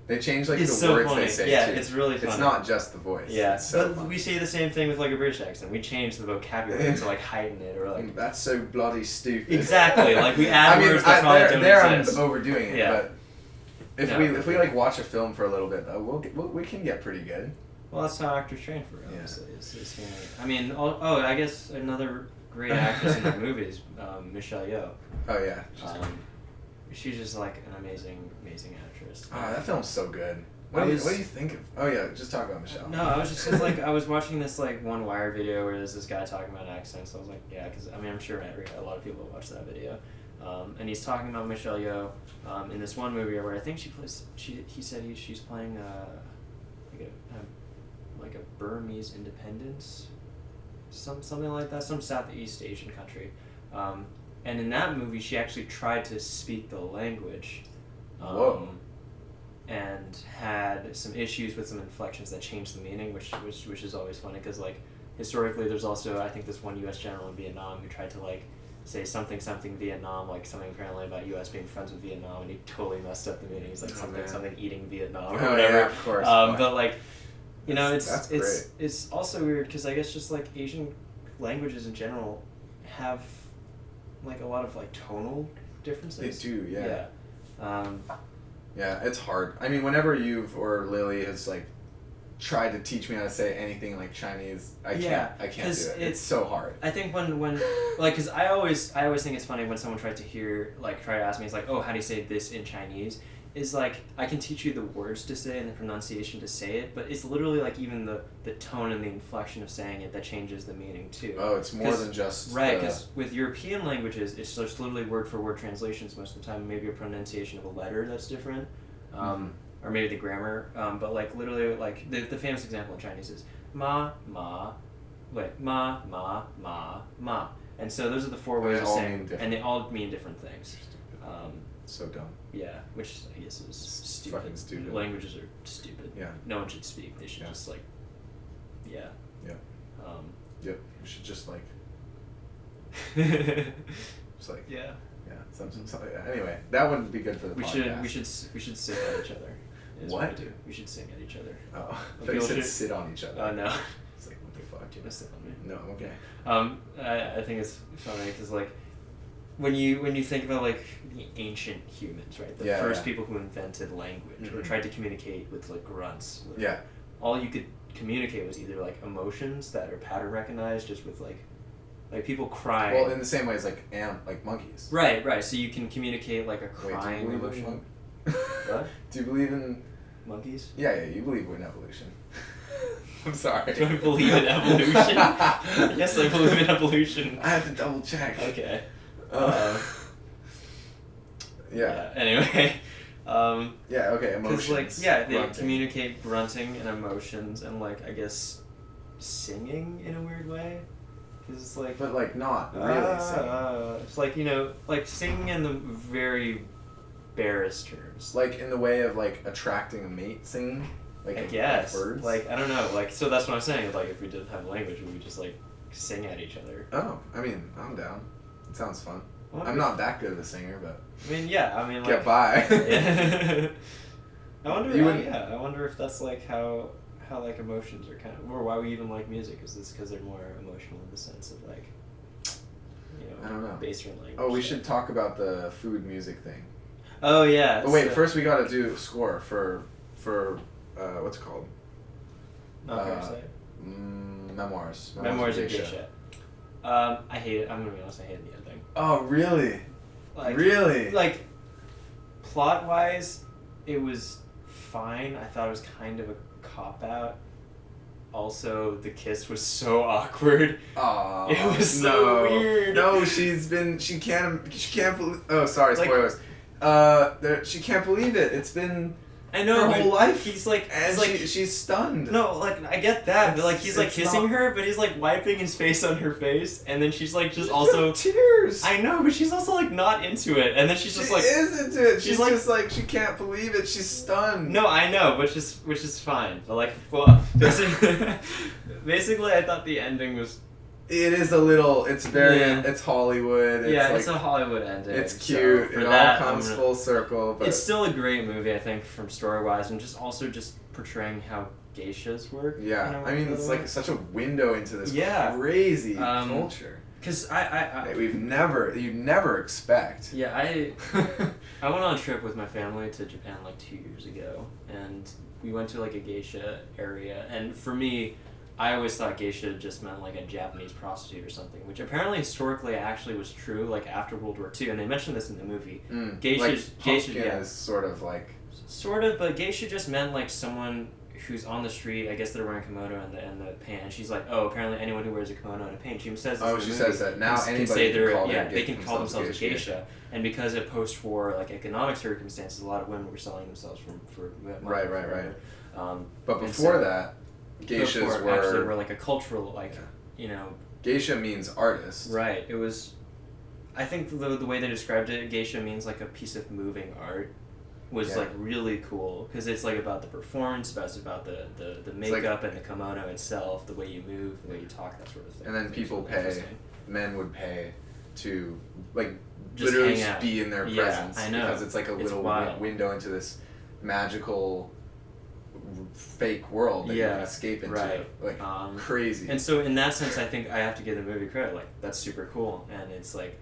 They change like It's the so words funny. they say Yeah, too. it's really funny. It's not just the voice. Yeah, It's so but funny. we say the same thing with like a British accent. We change the vocabulary to like heighten it or like That's so bloody stupid. exactly like we add words that probably don't there exist. I'm overdoing it, Yeah. but if we like watch a film for a little bit, though, we can get pretty good. Well, that's how actors train for it. Yeah. Obviously, is hearing it. I mean, I guess another great actress in the movie is Michelle Yeoh. Oh yeah. She's just like an amazing actress. That film's so good. I What do was- you think of? Oh yeah, just talk about Michelle. No, I was just 'cause, like I was watching this like one Wire video where there's this guy talking about accents. So I was like, yeah, because I mean I'm sure a lot of people watch that video, and he's talking about Michelle Yeoh in this one movie where I think she plays. He said she's playing like a Burmese independence, something like that, some Southeast Asian country, and in that movie she actually tried to speak the language. Whoa. And had some issues with some inflections that changed the meaning, which is always funny because like historically there's also I think this one U.S. general in Vietnam who tried to like say something Vietnam, like something apparently about U.S. being friends with Vietnam, and he totally messed up the meaning. He's like something eating Vietnam or whatever. Yeah, of course. But like, you know, That's it's also weird because I guess just like Asian languages in general have like a lot of like tonal differences. They do, yeah. Yeah. Yeah, it's hard. I mean, whenever you've or Lily has like tried to teach me how to say anything like Chinese, I can't do it. It's so hard. I think when like, because I always think it's funny when someone tries to try to ask me, it's like, oh, how do you say this in Chinese? Is like, I can teach you the words to say and the pronunciation to say it, but it's literally like even the tone and the inflection of saying it that changes the meaning too. Oh, it's more than just... Right, because with European languages, it's just literally word for word translations most of the time, maybe a pronunciation of a letter that's different, or maybe the grammar, but like literally like the famous example in Chinese is ma, ma, ma. And so those are the four ways of saying, and they all mean different things. So dumb. Yeah, which I guess is stupid. Fucking stupid. Languages are stupid. Yeah. No one should speak. They should just like, yeah. Yeah. Yep. We should just like. Just like. Yeah. Yeah. Something. Anyway, that wouldn't be good for the podcast. We should sing at each other. Is What? we do. We should sing at each other. Oh, I Like, thought you said should- sit on each other. Oh no. It's like, what the fuck? Do you want to sit on me? No, I'm okay. I think it's funny because like when you think about like the ancient humans, right? The first people who invented language or tried to communicate with like grunts. Yeah. All you could communicate was either like emotions that are pattern recognized, just with like people crying. Well, in the same way as like monkeys. Right. So you can communicate like a Wait, crying do you believe emotion. in What? Do you believe in... Monkeys? Yeah, you believe in evolution. I'm sorry. Do I believe in evolution? Yes, I believe in evolution. I have to double check. Okay. Yeah. Anyway. Yeah, okay, emotions. Because, like, they grunting. communicate grunting and emotions and, like, I guess, singing in a weird way. Because it's like... But, like, not really singing. It's like, you know, like, singing in the very barest terms. Like, in the way of, like, attracting a mate singing? Like, I guess. birds? Like, I don't know. Like, so that's what I'm saying. Like, if we didn't have language, we would just, like, sing at each other. Oh, I mean, I'm down. It sounds fun. Well, I'm not that good of a singer, but... I mean, yeah, I mean, like... Get by. Yeah. I wonder, You wouldn't- I wonder if that's, like, how like, emotions are kind of... Or why we even like music. Is this because they're more emotional in the sense of, like, you know... I don't know. Baser language. Oh, we should talk about the food music thing. Oh, yeah. But wait, so- first we gotta do score for what's it called? Not Parasite. Memoirs. Memoirs of Geisha. I hate it. I'm gonna be honest, I hated the ending. Oh, really? Like, Really? Like, plot-wise, it was fine. I thought it was kind of a cop-out. Also, the kiss was so awkward. Oh, It was so weird. No, she can't believe. Oh, sorry, Like- spoilers. She can't believe it. It's been I know, her but whole life. He's like, and she's stunned. no, like I get that, but like he's like It's kissing not- her, but he's like wiping his face on her face, and then she's like just also. tears. I know, but she's also like not into it, and then she's just like. She is into it. she's She's like- just like she can't believe it. She's stunned. No, I know, which is fine, but like, well, basically, I thought the ending was. It is a little. It's very. Yeah. It's Hollywood. It's Yeah, like, it's a Hollywood ending. It's so cute. for It that, all comes I'm gonna- full circle. But It's still a great movie, I think, from story-wise, and just also just portraying how geishas work. yeah, I mean, it's like such a window into this Yeah. crazy Because you'd never expect. Yeah, I went on a trip with my family to Japan like 2 years ago, and we went to like a geisha area, and for me, I always thought geisha just meant like a Japanese prostitute or something, which apparently historically actually was true like after World War II, and they mentioned this in the movie. Geisha, Like, geisha, pumpkin yeah, is sort of like. sort of, but geisha just meant like someone who's on the street. I guess they're wearing a kimono and the pant. And she's like, oh, apparently anyone who wears a kimono and a pant. She says this Oh, in the she movie, says that now can anybody say can they're call they can call themselves a geisha. yeah. And because of post-war like economic circumstances, a lot of women were selling themselves for Right. But and before so- that, geishas before actually were. were like a cultural like Yeah. you know. Geisha means artist. Right. It was. I think the way they described it, geisha means like a piece of moving art. Was Yeah. like really cool because it's like about the performance, it's about the makeup and the kimono itself, the way you move, the way you talk, that sort of thing. And then It's people really pay. interesting. Men would pay to like Just literally hang just out. be in their Yeah, presence I know. because it's like a It's little wild. window into this magical fake world that you Yeah, can escape into. right. Like Um, crazy. And so in that sense, I think I have to give the movie credit. Like, that's super cool. And it's like,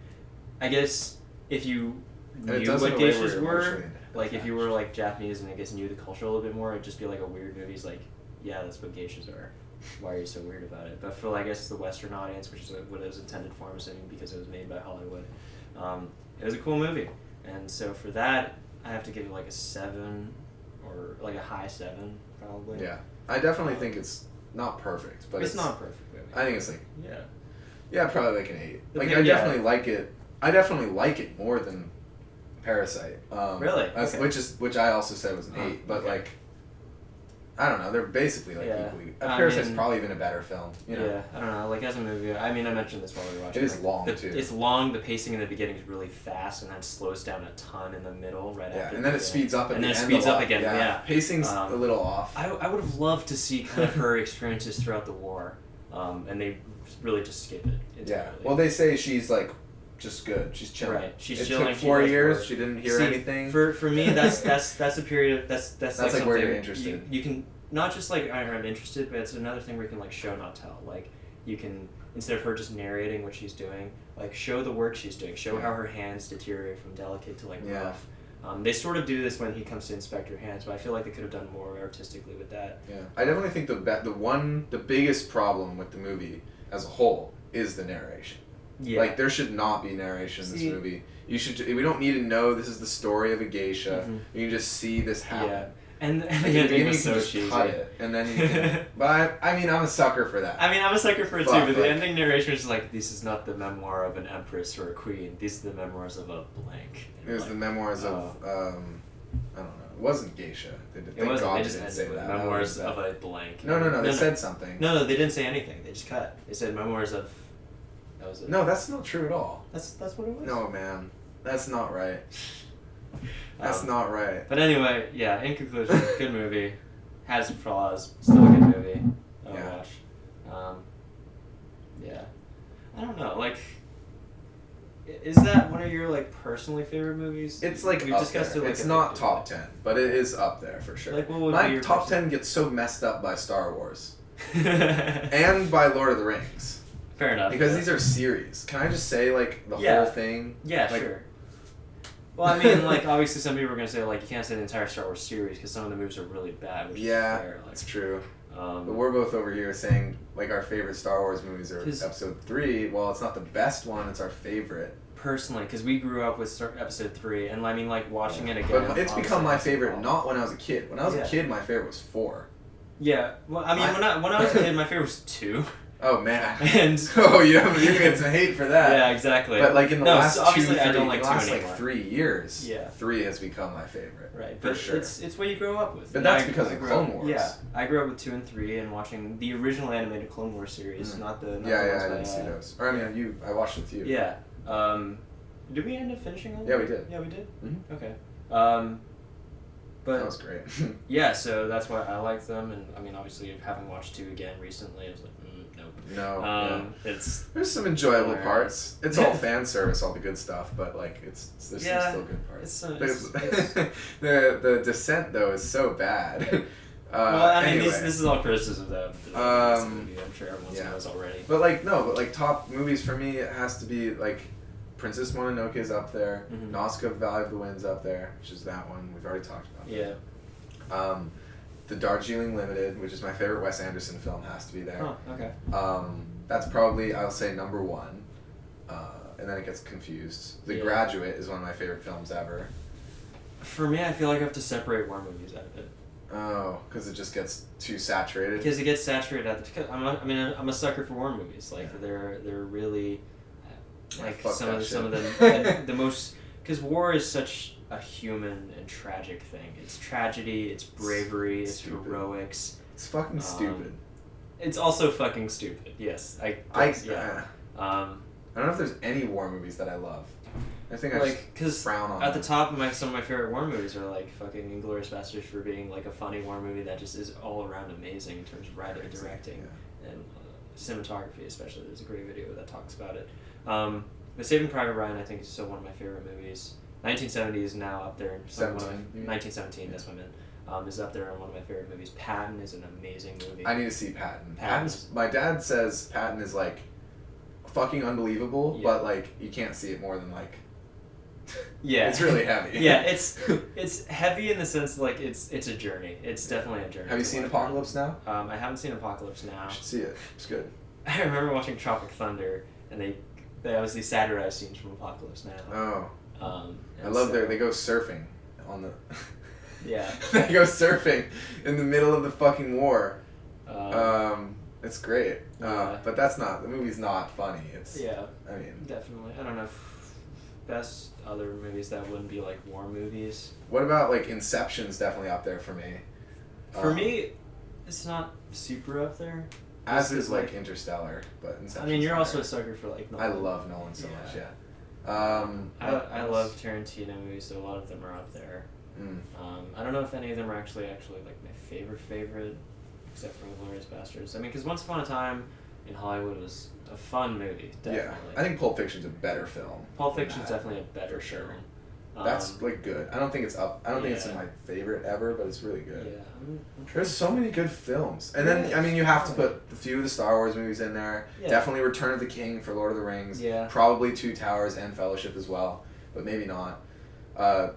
I guess if you And it knew does it what in a way where geishas you're were, emotionally like if you were attached. like Japanese and I guess knew the culture a little bit more, it'd just be like a weird movie. It's like, yeah, that's what geishas are. Why are you so weird about it? But for, I guess, the Western audience, which is what it was intended for, I'm assuming, because it was made by Hollywood, it was a cool movie. And so for that, I have to give it like a 7 or like a high 7, probably. Yeah, I definitely think it's not perfect, but It's not a perfect movie. I think it's like Yeah. probably like an 8. The Like thing- I yeah. definitely like it. I definitely like it more than Parasite. Really? That's, Okay. which I also said was an 8, but okay. like I don't know, they're basically like Yeah. equally. I Parasite's mean- probably even a better film. You know? Yeah, I don't know. Like, as a movie, I mean, I mentioned this while we were watching. It is like, long, too. It's long. The pacing in the beginning is really fast, and then slows down a ton in the middle, right Yeah, after. and then the it beginning. speeds up at and the then end it speeds a up lot. again. Yeah. Pacing's a little off. I would have loved to see kind of her experiences throughout the war, and they really just skip it. Yeah. entirely. Well, they say she's like just good. She's chilling. Right. She's it chilling. took she 4 does years. work. She didn't hear See, anything. For me, that's a period. That's That's like like where you're something interested. You can not just like I'm interested, but it's another thing where you can like show not tell. Like you can, instead of her just narrating what she's doing, like show the work she's doing. Show Yeah. how her hands deteriorate from delicate to like Yeah. rough. They sort of do this when he comes to inspect her hands, but I feel like they could have done more artistically with that. Yeah, I definitely think the biggest problem with the movie as a whole is the narration. Yeah. Like there should not be narration in this See- movie. We don't need to know this is the story of a geisha. Mhm. You can just see this happen. Yeah. And Like, the in the ending beginning was you can so just cheesy. cut it, and then you can. But I mean, I'm a sucker for that. I mean, I'm a sucker for it too, Fuck, but the like- ending narration is like, this is not the memoir of an empress or a queen. These are the memoirs of a blank. And It was like, the memoirs of I don't know. It wasn't geisha. It Thank wasn't. God They they just didn't ended say with that. memoirs That of was, a blank. no. They said something. No, they didn't say anything. They just cut. They said memoirs of. That was it. No, that's not true at all. That's what it was. No, man, that's not right. That's Um, not right. But anyway, yeah. In conclusion, good movie. Had some flaws. Still a good movie. I'll Yeah. watch. Yeah. I don't know. Like, is that one of your like personally favorite movies? It's like We've up discussed there. it. Like It's a not bit, top 10, but it is up there for sure. Like, what would My be your top personal- 10 gets so messed up by Star Wars and and by Lord of the Rings fair enough. because yeah. these are series. Can I just say like the Yeah. whole thing? Yeah, like- sure. Well, I mean, like obviously, some people are gonna say like you can't say the entire Star Wars series because some of the movies are really bad. Which Yeah, is fair. Like, that's true. But um, we're both over here saying like our favorite Star Wars movies are 'Cause- Episode 3. Well, it's not the best one. It's our favorite. personally, because we grew up with Episode 3, and I mean, like watching it again. But it's become my obviously, favorite not when I was a kid. When I was Yeah. a kid, my favorite was 4. Yeah, well, I mean, when I was a kid, my favorite was 2, Oh man. and Oh, you're gonna get some hate for that. yeah, exactly. But like in the No, last so obviously 2, I 3, don't like the 2 last anymore. like 3 years, Yeah. 3 has become my favorite. Right, For but sure. it's what you grow up with. But And that's I- because I of grew Clone up- Wars. Yeah, I grew up with 2 and 3 and watching the original animated Clone Wars series, Mm. not the. Not Yeah, the yeah, ones I by, didn't see those. Or I mean, I watched with you. Yeah. Did we end up finishing all Yeah, that? we did. Yeah, we did? Mhm. Okay. That was But great. yeah, so that's why I like them, and I mean, obviously, having watched 2 again recently, I was like, nope. No. It's There's some enjoyable hilarious. parts. It's all fan service, all the good stuff, but like there's Yeah, some still good parts. it's- The descent though is so bad. well, I mean, anyway. this is all criticism of this movie. I'm sure everyone yeah. knows already. But like top movies for me, it has to be like Princess Mononoke is up there. Mhm. Nazca Valley of the Wind's up there, which is that one we've already talked about. Yeah. The Darjeeling Limited, which is my favorite Wes Anderson film, has to be there. Oh, okay. That's probably, I'll say, number 1. And then it gets confused. The Yeah. Graduate is one of my favorite films ever. For me, I feel like I have to separate war movies out of it. Oh, because it just gets too saturated. Because it gets saturated at the. I'm a sucker for war movies. Like Yeah. they're really, like fuck some that of shit. them the most. Because war is such a human and tragic thing. It's tragedy. It's bravery. It's Stupid. heroics. It's fucking stupid. It's also fucking stupid. Yes, I don't know if there's any war movies that I love. I think I like because just frown on at the them. top of some of my favorite war movies are like fucking Inglourious Basterds for being like a funny war movie that just is all around amazing in terms of writing, directing, and cinematography especially. There's a great video that talks about it. But Saving Private Ryan, I think, is still one of my favorite movies. 1970 is now up there. 1917, that's what I meant. Is up there on one of my favorite movies. Patton is an amazing movie. I need to see Patton. My dad says Patton is like fucking unbelievable, but like you can't see it more than like. Yeah, it's really heavy. Yeah, it's heavy in the sense like it's a journey. It's definitely a journey. Have you seen Apocalypse Now? I haven't seen Apocalypse Now. You should see it. It's good. I remember watching Tropic Thunder, and they obviously satirized scenes from Apocalypse Now. Oh. I love they go surfing on the. Yeah. They go surfing in the middle of the fucking war. It's great. But the movie's not funny. It's. Yeah. I mean. Definitely. I don't know. Best other movies that wouldn't be like war movies. What about like Inception's definitely up there for me. For me, it's not super up there. As is like Interstellar, but Inception. I mean, you're also a sucker for like Nolan. I love Nolan so much. Yeah. I love Tarantino movies, so a lot of them are up there. I don't know if any of them are actually like my favorite, except for Glorious Bastards. I mean, because Once Upon a Time in Hollywood was a fun movie. Definitely. Yeah, I think Pulp Fiction's a better film. Pulp Fiction's definitely a better for sure. film. That's like good. I don't think it's up. I don't think it's my favorite ever, but it's really good. Yeah, I'm there's so many good films, and then I mean you have to put a few of the Star Wars movies in there. Yeah. Definitely Return of the King for Lord of the Rings. Yeah. Probably Two Towers and Fellowship as well, but maybe not.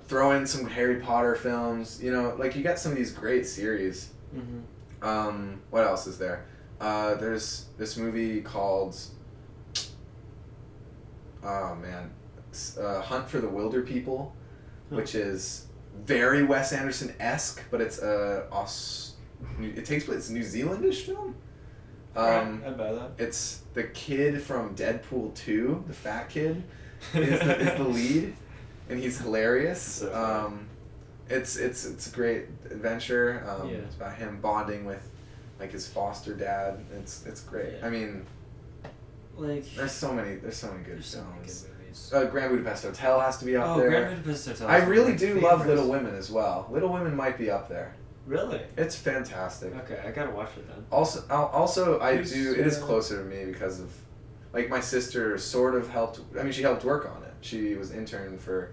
Throw in some Harry Potter films. You know, like you get some of these great series. Mm-hmm. What else is there? There's this movie called. Oh man. Hunt for the Wilder People, which is very Wes Anderson-esque, but it's it takes place. It's a New Zealandish film. I buy that. It's the kid from Deadpool 2, the fat kid, is the lead, and he's hilarious. So it's a great adventure. Yeah. It's about him bonding with like his foster dad. It's great. Yeah. I mean, like there's so many good there's so many films. good movies. Grand Budapest Hotel has to be up there. Grand Budapest Hotel. I really do love Little Women as well. Little Women might be up there. Really? It's fantastic. Okay, I gotta watch it then. Also, it is closer to me because of, like, my sister sort of helped. I mean, she helped work on it. She was intern for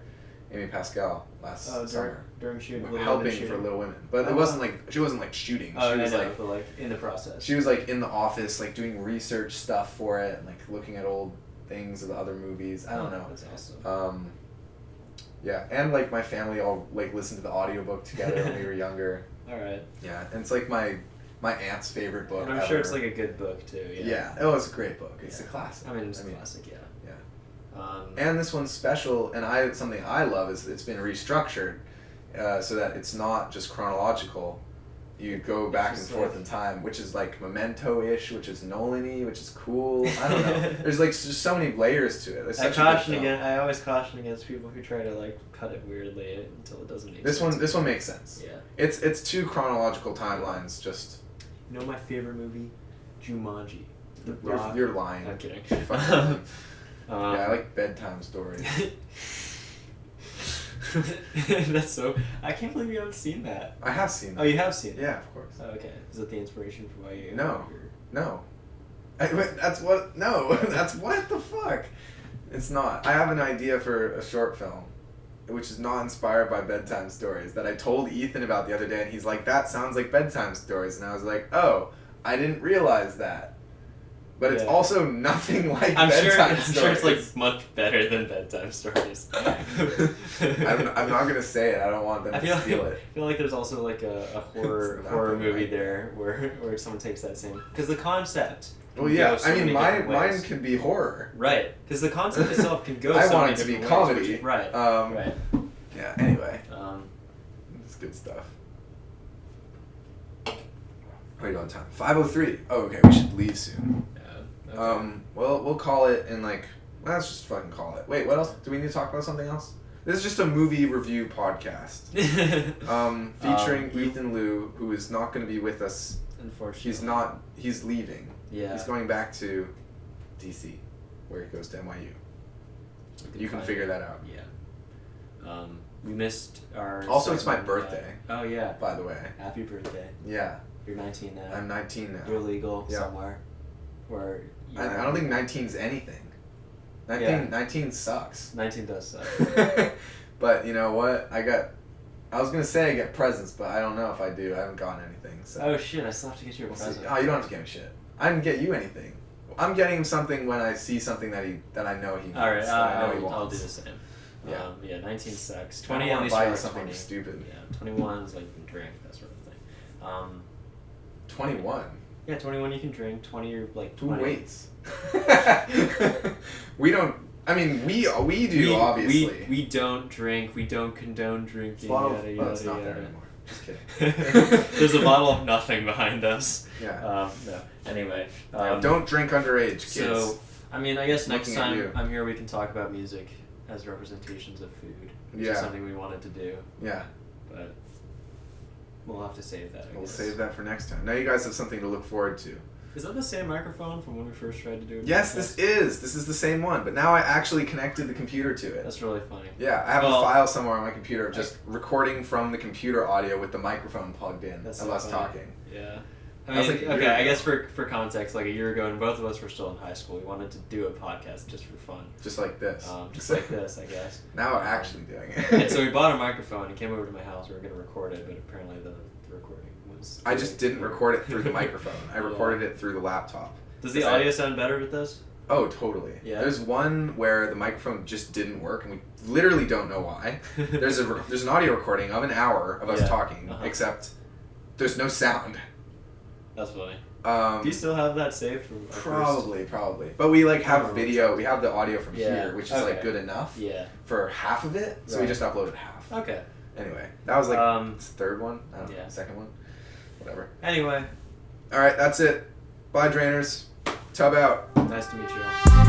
Amy Pascal last summer. During shooting. Helping for Little Women, but it wasn't like she wasn't like shooting. Oh, she was but like in the process. She was like in the office, like doing research stuff for it, and like looking at old things of the other movies. I don't know. That's awesome. Yeah, and like my family all like listened to the audiobook together when we were younger. All right. Yeah, and it's like my aunt's favorite book. And I'm sure it's like a good book too. Yeah. Oh, it's a great book. It's a classic. I mean, it's a classic. Yeah. Yeah. And this one's special, and something I love is it's been restructured, so that it's not just chronological. You go back and forth in time, which is like Memento-ish, which is Nolan-y, which is cool. I don't know. There's like just so many layers to it. It's I always caution against people who try to like cut it weirdly until it doesn't make sense. This one makes sense. Yeah. It's two chronological timelines. Just. You know my favorite movie, Jumanji. You're lying. I'm kidding. Yeah, I like bedtime stories. That's so. I can't believe you haven't seen that. I have seen that. Oh, you have seen it? Yeah, of course. Oh, okay. Is that the inspiration for why you? No. That's what. No, that's what the fuck. It's not. I have an idea for a short film, which is not inspired by bedtime stories that I told Ethan about the other day, and he's like, "That sounds like bedtime stories," and I was like, "Oh, I didn't realize that." But it's also nothing like bedtime stories. I'm sure it's like much better than bedtime stories. I'm not gonna say it. I don't want them to steal it. I feel like there's also like a horror movie there where someone takes that same, because the concept. Well, yeah. I mean, mine can be horror. Right, because the concept itself can go. I want it to be comedy. Right. Right. Yeah. Anyway. It's good stuff. Wait on time. 5:03. Oh, okay. We should leave soon. Okay. Well, we'll call it in like. Let's just fucking call it. Wait, what else? Do we need to talk about something else? This is just a movie review podcast. Featuring Ethan Liu, who is not going to be with us. Unfortunately. He's leaving. Yeah. He's going back to DC, where he goes to NYU. You can figure that out. Yeah. We missed our. Also, it's my birthday. Oh yeah. By the way. Happy birthday. Yeah. You're 19 now. I'm 19 now. You're legal somewhere. Where. I don't think 19's anything. 19 sucks. 19 does suck. But you know what? I was gonna say I get presents, but I don't know if I do. I haven't gotten anything. So. Oh shit! I still have to get you a We'll see. present. Oh, you don't have to get me shit. I didn't get you anything. I'm getting him something when I see something that I know he needs. All right, that I know he I'll wants. do the same. Yeah. 19 sucks. I 20 don't at wanna least buy you you're something 20. stupid. Yeah, 21 is like you can drink, that sort of thing. 21. Yeah, 21 you can drink. 20 you're like Who 20. waits? We don't. I mean, we do obviously. We don't drink. We don't condone drinking. Bottle. Yada, Oh, it's yada, not there yada. anymore. Just kidding. There's a bottle of nothing behind us. Yeah. No. Anyway. Don't drink underage, kids. So, I mean, I guess next Looking at time you. I'm here, we can talk about music as representations of food, which Yeah. is something we wanted to do, Yeah. but we'll have to save that. I We'll guess. save that for next time. Now you guys have something to look forward to. Is that the same microphone from when we first tried to do it? Yes, this is the same one, but now I actually connected the computer to it. That's really funny. Yeah, I have Well, a file somewhere on my computer of just recording from the computer audio with the microphone plugged in That's of so us funny. talking. Yeah. That I was mean, like a year okay, I ago. guess for context, like a year ago, and both of us were still in high school, we wanted to do a podcast just for fun. Just like this. Just like this, I guess. Now we're actually doing it. And so we bought a microphone and came over to my house. We were going to record it, but apparently the recording was... I just didn't record it through the microphone. I recorded it through the laptop. Does the audio sound better with this? Oh, totally. Yeah. There's one where the microphone just didn't work, and we literally don't know why. There's an audio recording of an hour of us Yeah. talking, except there's no sound. That's funny. Do Do you still have that saved from our first- Probably. But we like have Oh. video. We have the audio from Yeah. here, which is like Okay. good enough Yeah. for half of it. So we Right. just uploaded half. Okay. Anyway, that was like Um, the third one. I don't know, yeah. second one. Whatever. Anyway, All right, that's it. Bye, drainers. Tub out. nice to meet you all.